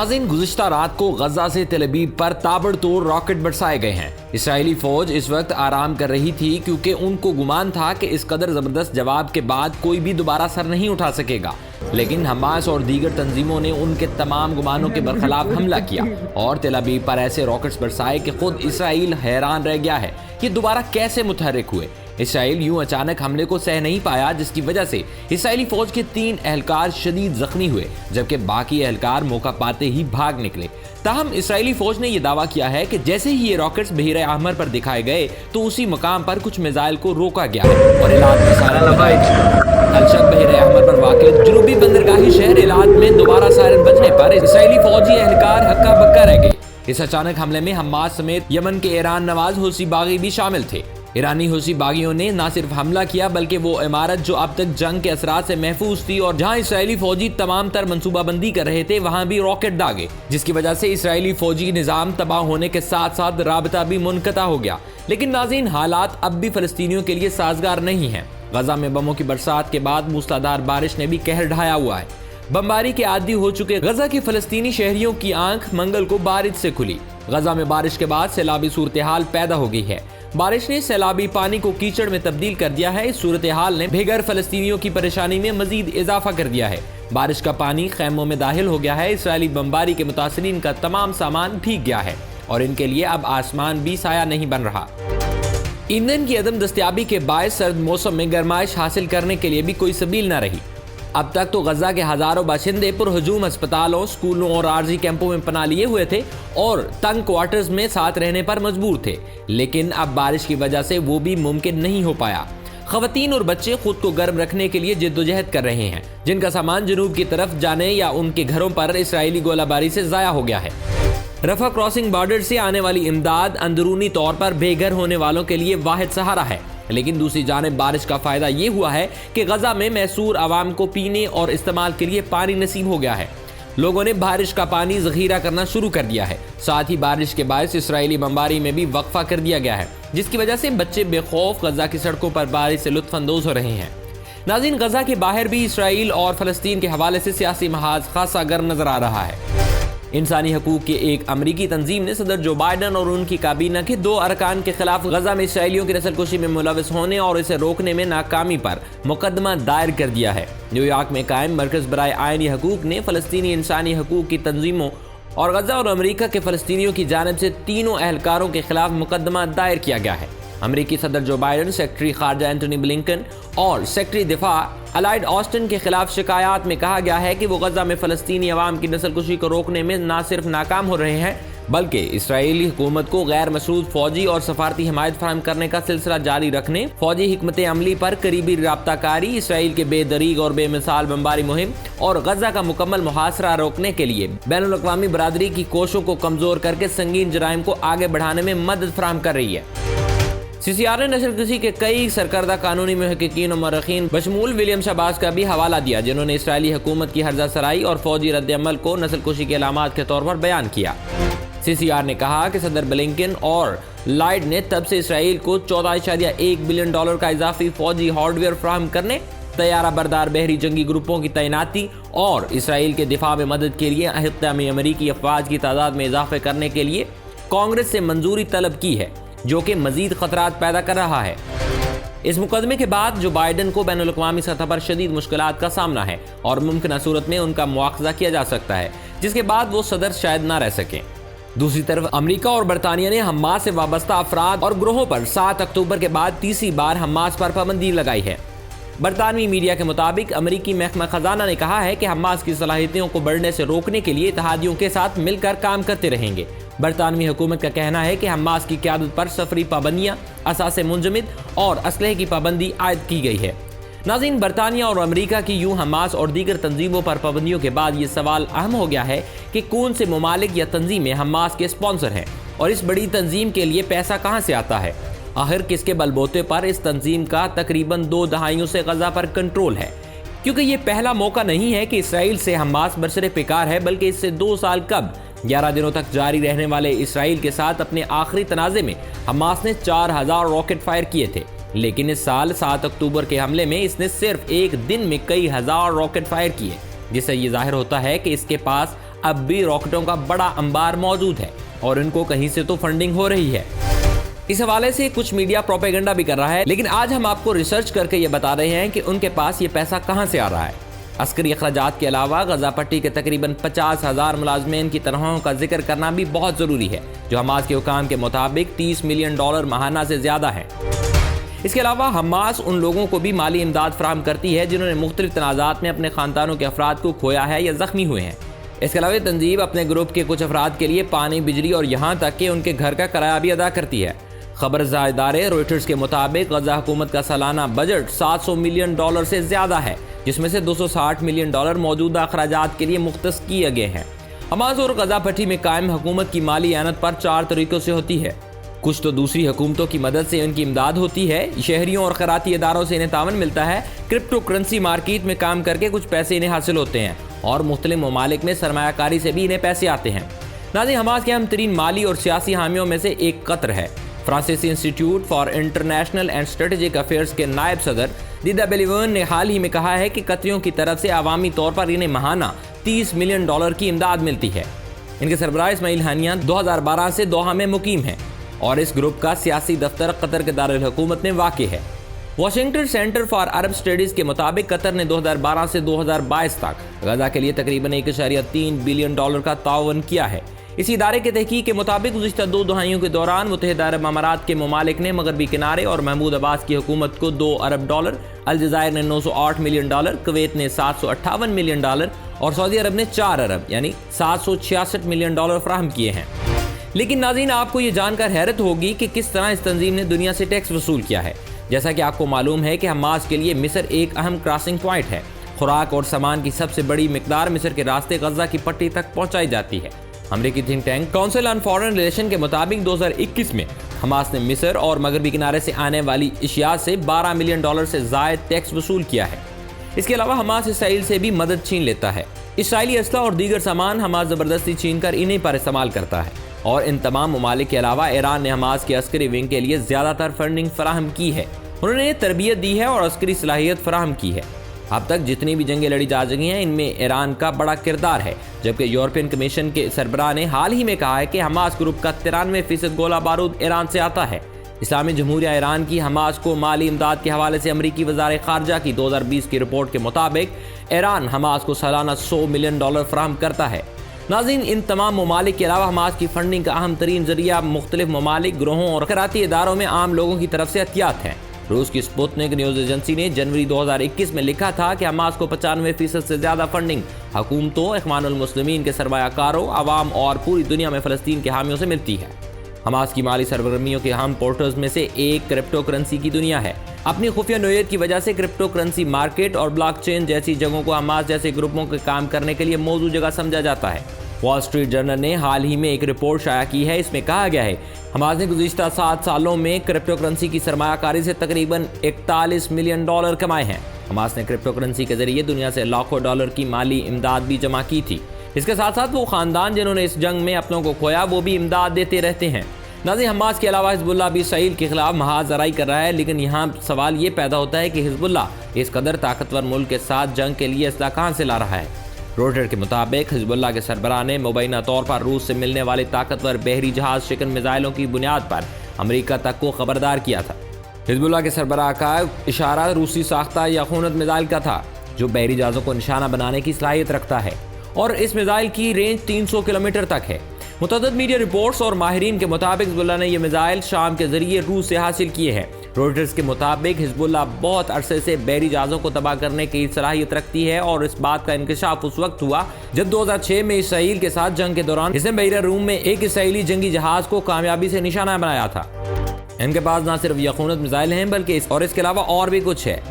नाज़रीन, गुज़िश्ता रात को गजा से तेल अवीव पर ताबड़तोड़ रॉकेट बरसाए गए हैं। इसराइली फौज इस वक्त आराम कर रही थी क्योंकि उनको गुमान था कि इस कदर जबरदस्त जवाब के बाद कोई भी दोबारा सर नहीं उठा सकेगा, लेकिन हमास और दीगर तंजीमों ने उनके तमाम गुमानों के बरखिलाफ हमला किया और तेल अवीव पर ऐसे रॉकेट्स बरसाए कि खुद इसराइल हैरान रह गया है कि दोबारा कैसे मुतहर्रिक हुए। इसराइल यूं अचानक हमले को सह नहीं पाया, जिसकी वजह से इसराइली फौज के 3 एहलकार शदीद जख्मी हुए, जबकि बाकी एहलकार मौका पाते ही भाग निकले। ताहम इसराइली फौज ने यह दावा किया है कि जैसे ही ये रॉकेट्स बहीर अहमर पर दिखाए गए तो उसी मकाम पर कुछ मिसाइल को रोका गया है और इलाद में सायरन लगाए गए। अलशद बहीर अहमर पर वाक़ जुनूबी बंदरगाही शहर इलाद में दोबारा सायरन बजने पर इसराइली फौजी एहलकार हक्का बक्का रह गए। इस अचानक हमले में हमास समेत यमन के ईरान नवाज हूसी बागी भी शामिल थे। ईरानी हूसी बागियों ने न सिर्फ हमला किया बल्कि वो इमारत जो अब तक जंग के असरात से महफूज थी और जहां इसराइली फौजी तमाम तर मंसूबाबंदी कर रहे थे, वहां भी रॉकेट दागे, जिसकी वजह से इसराइली फौजी निजाम तबाह होने के साथ साथ राबता भी मुनक़ता हो गया। लेकिन नाज़रीन, हालात अब भी फलस्तीनियों के लिए साजगार नहीं है। गजा में बमों की बरसात के बाद मूसलाधार बारिश ने भी कहर ढाया हुआ है। बमबारी के आदी हो चुके गजा के फलस्तीनी शहरियों की आंख मंगल को बारिश से खुली। गजा में बारिश के बाद सैलाबी सूरत हाल पैदा हो गई है। बारिश ने सैलाबी पानी को कीचड़ में तब्दील कर दिया है। इस सूरत हाल ने बेघर फलस्तीनियों की परेशानी में मजीद इजाफा कर दिया है। बारिश का पानी खैमों में दाखिल हो गया है। इसराइली बमबारी के मुतासरीन का तमाम सामान भीग गया है और इनके लिए अब आसमान भी साया नहीं बन रहा। ईंधन की अदम दस्तयाबी के बायस सर्द मौसम में गर्माइश हासिल करने के लिए भी कोई सबील न रही। अब तक तो गजा के हजारों बाशिंदे पुरहजूम अस्पतालों, स्कूलों और आर्जी कैंपों में पनाह लिए हुए थे और तंग क्वार्टर्स में साथ रहने पर मजबूर थे, लेकिन अब बारिश की वजह से वो भी मुमकिन नहीं हो पाया। खवातीन और बच्चे खुद को गर्म रखने के लिए जिद्दोजहद कर रहे हैं, जिनका सामान जनूब की तरफ जाने या उनके घरों पर इसराइली गोलाबारी से ज़ाया हो गया है। रफा क्रॉसिंग बॉर्डर से आने वाली इमदाद अंदरूनी तौर पर बेघर होने वालों के लिए वाहिद सहारा है, लेकिन दूसरी जानिब बारिश का फायदा ये हुआ है कि गजा में मैसूर आवाम को पीने और इस्तेमाल के लिए पानी नसीब हो गया है। लोगों ने बारिश का पानी जखीरा करना शुरू कर दिया है। साथ ही बारिश के बायस इसराइली बमबारी में भी वक्फा कर दिया गया है, जिसकी वजह से बच्चे बेखौफ गजा की सड़कों पर बारिश से लुत्फ अंदोज हो रहे हैं। नाज़रीन, गजा के बाहर भी इसराइल और फलस्तीन के हवाले से सियासी महाज खासा गर्म नजर आ रहा है। इंसानी हकूक की एक अमरीकी तंजीम ने सदर जो बाइडन और उनकी काबीना के 2 अरकान के खिलाफ गजा में इसराइलियों की नस्लकुशी में मुलविस होने और इसे रोकने में नाकामी पर मुकदमा दायर कर दिया है। न्यूयॉर्क में कायम मरकज बराए आईनी हकूक ने फलस्तीनी इंसानी हकूक की तंजीमों और गजा और अमरीका के फलस्तीनियों की जानिब से तीनों एहलकारों के खिलाफ मुकदमा दायर किया गया है। अमरीकी सदर जो बाइडन, सेक्रेटरी खारजा एंटोनी ब्लिंकन और सेक्रेटरी दिफा अलाइड ऑस्टिन के खिलाफ शिकायत में कहा गया है कि वो गजा में फलस्तीनी अवाम की नस्लकुशी को रोकने में न सिर्फ नाकाम हो रहे हैं बल्कि इसराइली हुकूमत को गैर मशरूत फौजी और सफारती हिमायत फराहम करने का सिलसिला जारी रखने, फौजी हिकमत अमली पर करीबी राब्ताकारी, इसराइल के बेदरीग और बेमिसाल बमबारी मुहिम और गजा का मुकम्मल मुहासरा रोकने के लिए बैनुल अक़वामी बरादरी की कोशिशों को कमजोर करके संगीन जराइम को आगे बढ़ाने में मदद फराहम कर रही है। CCR ने नस्लकुशी के कई सरकर्दा कानूनी महक़क़ीन और मर्रख़ीन बशमूल विलियम शहबाज का भी हवाला दिया, जिन्होंने इसराइली हुकूमत की हर्जा सराई और फौजी रद्द-ए-अमल को नस्लकुशी के अलामात के तौर पर बयान किया। CCR ने कहा कि सदर ब्लिंकन और लाइड ने तब से इसराइल को $14.1 बिलियन का इजाफी फौजी हार्डवेयर फराहम करने, तैयारा बरदार बहरी जंगी ग्रुपों की तैनाती और इसराइल के दिफा में मदद के लिए अहित्ता में अमरीकी अफवाज की तादाद में इजाफे करने के लिए कांग्रेस से मंजूरी तलब की है, जो कि मजीद खतरात पैदा कर रहा है। इस मुकदमे के बाद जो बाइडन को बैनुल अक़वामी सतह पर शदीद मुश्किलात का सामना है और मुमकिन सूरत में उनका मुआखज़ा किया जा सकता है, जिसके बाद वो सदर शायद ना रह सकें। दूसरी तरफ अमेरिका और बरतानिया ने हमास से वाबस्ता अफराद और ग्रोहों पर 7 अक्टूबर के बाद तीसरी बार हमास पर पाबंदी लगाई है। बरतानवी मीडिया के मुताबिक अमरीकी महकमा खजाना ने कहा है कि हमास की सलाहियतों को बढ़ने से रोकने के लिए इत्तेहादियों के साथ मिलकर काम करते रहेंगे। बरतानवी हुकूमत का कहना है कि हमास की क़यादत पर सफरी पाबंदियाँ, असासे मुंजमद और असलहे की पाबंदी आयद की गई है। नाज़रीन, बरतानिया और अमरीका की यूं हमास और दीगर तंजीमों पर पाबंदियों के बाद ये सवाल अहम हो गया है कि कौन से ममालिक या तंजीमें हमास के स्पॉन्सर हैं और इस बड़ी तंजीम के लिए पैसा कहाँ से आता है। आखिर किसके बलबोते पर इस तंजीम का तकरीबन 2 दहाइयों से गजा पर कंट्रोल है, क्योंकि ये पहला मौका नहीं है कि इसराइल से हमास बरसरे पिकार है, बल्कि इससे 2 साल कब 11 दिनों तक जारी रहने वाले इसराइल के साथ अपने आखिरी तनाज़े में हमास ने 4000 रॉकेट फायर किए थे, लेकिन इस साल 7 अक्टूबर के हमले में इसने सिर्फ एक दिन में कई हजार रॉकेट फायर किए, जिससे ये जाहिर होता है कि इसके पास अब भी रॉकेटों का बड़ा अंबार मौजूद है और इनको कहीं से तो फंडिंग हो रही है। इस हवाले से कुछ मीडिया प्रोपेगेंडा भी कर रहा है, लेकिन आज हम आपको रिसर्च करके ये बता रहे हैं कि उनके पास ये पैसा कहां से आ रहा है। अस्करी अखराजात के अलावा गजा पट्टी के तकरीबन 50,000 मुलाजमीन की तनख्वाहों का जिक्र करना भी बहुत जरूरी है, जो हमास के हुकाम के मुताबिक $30 मिलियन माहाना से ज्यादा है। इसके अलावा हमास उन लोगों को भी माली इमदाद फराहम करती है जिन्होंने मुख्तलिफ तनाज़ात में अपने खानदानों के अफराद को खोया है या जख्मी हुए हैं। इसके अलावा तंजीम अपने ग्रुप के कुछ अफराद के लिए पानी, बिजली और यहाँ तक कि उनके घर का किराया भी अदा करती है। खबरसार इदारे रॉयटर्स के मुताबिक गजा हुकूमत का सालाना बजट $700 मिलियन से ज्यादा है, जिसमें से $260 मिलियन मौजूदा अखराजात के लिए मुख्तस किए गए हैं। हमास और गजा पट्टी में कायम हुकूमत की माली आनत पर 4 तरीकों से होती है। कुछ तो दूसरी हुकूमतों की मदद से उनकी इमदाद होती है, शहरियों और खैराती इदारों से इन्हें तावन मिलता है, क्रिप्टो करेंसी मार्केट में काम करके कुछ पैसे इन्हें हासिल होते हैं और मुख्तलिफ ममालिक में सरमायाकारी से भी इन्हें पैसे आते हैं। नाज़रीन, हमास के अहम तरीन माली और सियासी हामियों में से एक कतर है। फ्रांसीसी institute for international and strategic affairs के नायब सदर दिदा बेलिवन ने हाल ही में कहा है कि कतरियों की तरफ से अवामी तौर पर इन्हें महाना $30 मिलियन की इमदाद मिलती है। इनके सरबराह इस्माइल हानिया 2012 से दोहा में मुकीम हैं और इस ग्रुप का सियासी दफ्तर कतर के दारुल हुकूमत में वाक़ है। Washington centre for Arab studies के मुताबिक कतर ने 2012 से 2022 तक गजा के लिए तकरीबन $1.3 बिलियन का ताउन किया है। इसी इदारे के तहकीक के मुताबिक गुज़िश्ता 2 दहाइयों के दौरान मुत्तहिदा अरब अमारात के ममालिक ने मगरबी किनारे और महमूद अब्बास की हुकूमत को $2 अरब, अलजायर ने $908 मिलियन, कुवैत ने $758 मिलियन और सऊदी अरब ने $4 अरब यानी $766 मिलियन फराहम किए हैं। लेकिन नाज़रीन, आपको ये जानकर हैरत होगी कि किस तरह इस तंजीम ने दुनिया से टैक्स वसूल किया है। जैसा कि आपको मालूम है कि हमास के लिए मिस्र एक अहम क्रॉसिंग पॉइंट है। खुराक और सामान की सबसे बड़ी मिकदार मिस्र के रास्ते गजा की पट्टी तक पहुंचाई जाती है। अमेरिकी think tank council on foreign relation के मुताबिक 2021 में हमास ने मिस्र और मगरबी किनारे से आने वाली अशिया से $12 मिलियन से ज़ायद टैक्स वसूल किया है। इसके अलावा हमास इसराइल से भी मदद छीन लेता है। इसराइली असला और दीगर सामान हमास ज़बरदस्ती छीन कर इन्हीं पर इस्तेमाल करता है और इन तमाम ममालिक के अलावा ईरान ने हमास के अस्करी विंग के लिए ज़्यादातर फंडिंग फराहम की है। उन्होंने तरबियत दी है और अस्करी सलाहियत फराहम की है। अब तक जितनी भी जंगें लड़ी जा चुकी हैं, इनमें ईरान का बड़ा किरदार है, जबकि यूरोपियन कमीशन के सरबराह ने हाल ही में कहा है कि हमास ग्रुप का 93% गोला बारूद ईरान से आता है। इस्लामी जमहूरिया ईरान की हमास को माली इमदाद के हवाले से अमरीकी वज़ार ख़ारजा की 2020 की रिपोर्ट के मुताबिक ईरान हमास को सालाना $100 मिलियन फराहम करता है। नाज़रीन, इन तमाम ममालिक के अलावा हमास की फंडिंग का अहम तरीन जरिया मुख्तलिफ ममालिक, ग्रोहों और खैराती इदारों में आम लोगों की तरफ से अतियात हैं। रूस की स्पुतनिक न्यूज़ एजेंसी ने जनवरी 2021 में लिखा था कि हमास को 95% से ज़्यादा फंडिंग हुकूमतों, इख्वानुल मुस्लिमीन के सरमायाकारों, अवाम और पूरी दुनिया में फ़लस्तीन के हामियों से मिलती है। हमास की माली सरगर्मियों के अहम पोर्टल्स में से एक क्रिप्टो करेंसी की दुनिया है। अपनी खुफिया नोयत की वजह से क्रिप्टो करेंसी मार्केट और ब्लॉकचेन जैसी जगहों को हमास जैसे ग्रुपों के काम करने के लिए मौजूद जगह समझा जाता है। वॉल स्ट्रीट जर्नल ने हाल ही में एक रिपोर्ट शाया की है। इसमें कहा गया है हमास ने गुज़िश्ता 7 सालों में क्रिप्टो करेंसी की सरमायाकारी से तकरीबन $41 मिलियन कमाए हैं। हमास ने क्रिप्टो करेंसी के जरिए दुनिया से लाखों डॉलर की माली इमदाद भी जमा की थी। इसके साथ साथ वो खानदान जिन्होंने इस जंग में अपनों को खोया, वो भी इमदाद देते रहते हैं। नाज़रीन, हमास के अलावा हिजबुल्लाह भी इसराइल के खिलाफ महाजराई कर रहा है, लेकिन यहाँ सवाल ये पैदा होता है कि हिजबुल्लाह इस कदर ताकतवर मुल्क के साथ जंग के लिए असला कहाँ से ला रहा है। रॉयटर्स के मुताबिक हिजबुल्लाह के सरबराह ने मुबैना तौर पर रूस से मिलने वाले ताकतवर बहरी जहाज शिकन मिसाइलों की बुनियाद पर अमेरिका तक को खबरदार किया था। हिजबुल्लाह के सरबराह का इशारा रूसी साख्ता यखूनत मिसाइल का था, जो बहरी जहाज़ों को निशाना बनाने की सलाहियत रखता है और इस मिसाइल की रेंज 300 किलोमीटर तक है। मुतअद्दिद मीडिया रिपोर्ट्स और माहिरीन के मुताबिक हिजबुल्लाह ने यह मिसाइल शाम के जरिए रूस से हासिल किए हैं। रॉयटर्स के मुताबिक हिजबुल्लाह बहुत अरसे से बहरी जहाज़ों को तबाह करने की सलाहियत रखती है और इस बात का इंकशाफ उस वक्त हुआ जब 2006 में इसराइल के साथ जंग के दौरान इसने बहरा रूम में एक इसराइली जंगी जहाज को कामयाबी से निशाना बनाया था। इनके पास न सिर्फ यखूनत मिसाइल हैं बल्कि इसके अलावा और भी कुछ है।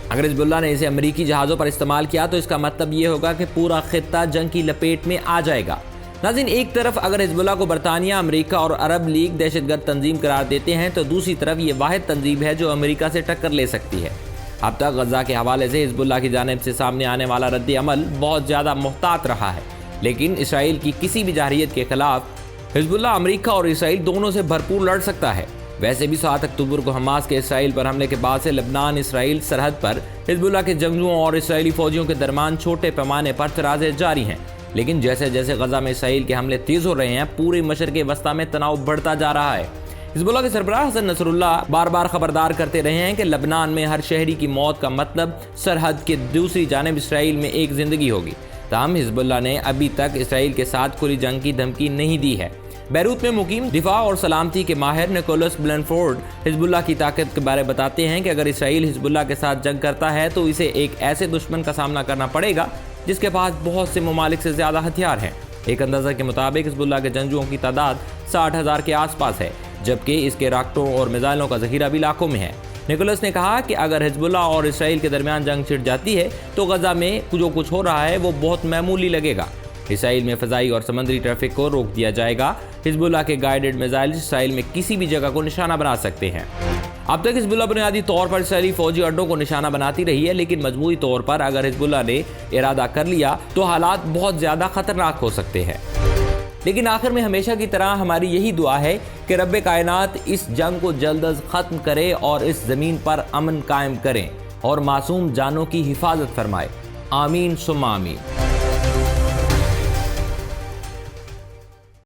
अगर हिजबुल्लाह ने इसे अमरीकी जहाज़ों पर इस्तेमाल किया तो इसका मतलब ये होगा कि पूरा खित्ता जंग की लपेट में आ जाएगा। नाज़रीन, एक तरफ अगर हिजबुल्लाह को बरतानिया, अमेरिका और अरब लीग दहशतगर्द तंजीम करार देते हैं तो दूसरी तरफ ये वाहिद तंजीम है जो अमेरिका से टक्कर ले सकती है। अब तक गजा के हवाले से हिजबुल्लाह की जानिब से सामने आने वाला रद्द अमल बहुत ज़्यादा मुहतात रहा है, लेकिन इसराइल की किसी भी जाहिरियत के खिलाफ हिजबुल्लाह अमेरिका और इसराइल दोनों से भरपूर लड़ सकता है। वैसे भी 7 अक्टूबर को हमास के इसराइल पर हमले के बाद से लबनान इसराइल सरहद पर हिजबुल्लाह के जंगजुओं और इसराइली फौजियों के दरमियान छोटे पैमाने पर तराजे जारी हैं। लेकिन जैसे जैसे गजा में इसराइल के हमले तेज हो रहे हैं, पूरे मशरक़ वस्ता में तनाव बढ़ता जा रहा है। हिजबुल्लाह के सरबराह हसन नसरुल्लाह बार बार खबरदार करते रहे हैं कि लबनान में हर शहरी की मौत का मतलब सरहद के दूसरी जानिब इसराइल में एक जिंदगी होगी। ताहम हिजबुल्लाह ने अभी तक इसराइल के साथ खुली जंग की धमकी नहीं दी है। बैरूत में मुकीम दिफा और सलामती के माहिर निकोलस ब्लैनफोर्ड हिजबुल्लाह की ताकत के बारे बताते हैं कि अगर इसराइल हिजबुल्लाह के साथ जंग करता है तो इसे एक ऐसे दुश्मन का सामना करना पड़ेगा जिसके पास बहुत से ममालिक से ज़्यादा हथियार हैं। एक अंदाज़ा के मुताबिक हिजबुल्लाह के जंगजुओं की तादाद 60,000 के आसपास है, जबकि इसके रॉकेटों और मिसाइलों का ज़खीरा भी लाखों में है। निकोलस ने कहा कि अगर हिजबुल्लाह और इसराइल के दरमियान जंग छिड़ जाती है तो गजा में जो कुछ हो रहा है वो बहुत मामूली लगेगा। इसराइल में फ़ज़ाई और समंदरी ट्रैफिक को रोक दिया जाएगा। हिजबुल्लाह के गाइडेड मिसाइल इसराइल में किसी भी जगह को निशाना बना सकते हैं। अब तक हिजबुल्लाह बुनियादी तौर पर इसराइली फौजी अड्डों को निशाना बनाती रही है, लेकिन मजमूई तौर पर अगर हिजबुल्लाह ने इरादा कर लिया तो हालात बहुत ज़्यादा खतरनाक हो सकते हैं। लेकिन आखिर में हमेशा की तरह हमारी यही दुआ है कि रब्बे कायनात इस जंग को जल्द अज ख़त्म करे और इस ज़मीन पर अमन कायम करें और मासूम जानों की हिफाजत फरमाए। आमीन सुम्मा आमीन।